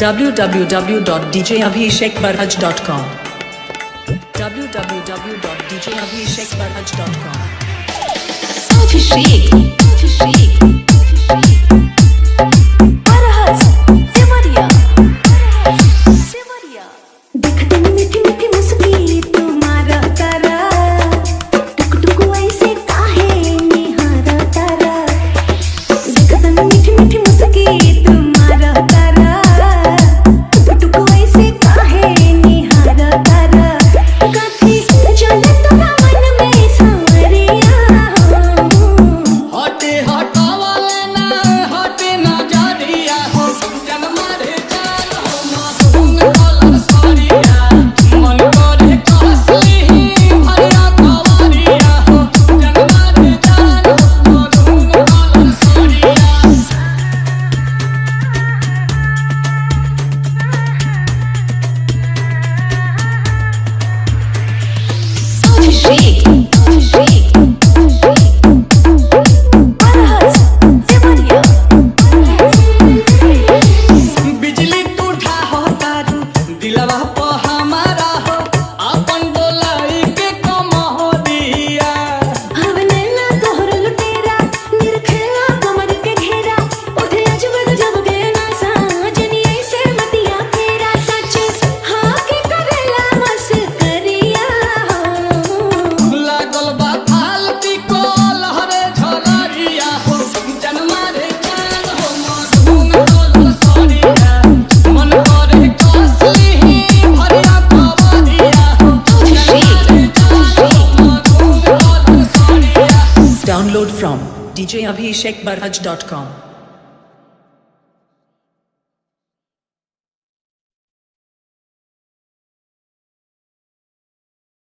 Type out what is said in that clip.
www.djabhishekbarhaj.com www.djabhishekbarhaj.com Abhishek Barhaj Devariya देखते मीठी मीठी मुस्की तुम्हारा तारा टुक टुक ऐसे काहे निहारा तारा देखते मीठी मीठी मुस्की तुम्हारा तारा टुक टुक ऐसे काहे निहारा तारा काठी चले तोरा मन में सांवरिया हटे हटावले ना हटे ना जानिया हो जनमारे जान हो मासूम कलर सारिया मन करे कसली भरिया कवारिया हो जनमारे जान हो मासूम कलर सारिया Abhishek Barhaj Devariya बिजली टूटा हो तारू दिलवा पे हमारा हो अपन डोलाई के कम हो दिया हवनेला तोहर लुटेरा निरखेला कमर के घेरा उठे अजब गजब के नासा जनी ऐसे मतिया फेरा सच हाँ के करेला मस्करिया लागल बा फालती को लहरे झलरिया हो जनमारे जान हो मासूम कलर सारिया मन करे कसली भरिया कवारिया हो जनमारे जान हो मासूम कलर सारिया Download from djabhishekbarhaj.com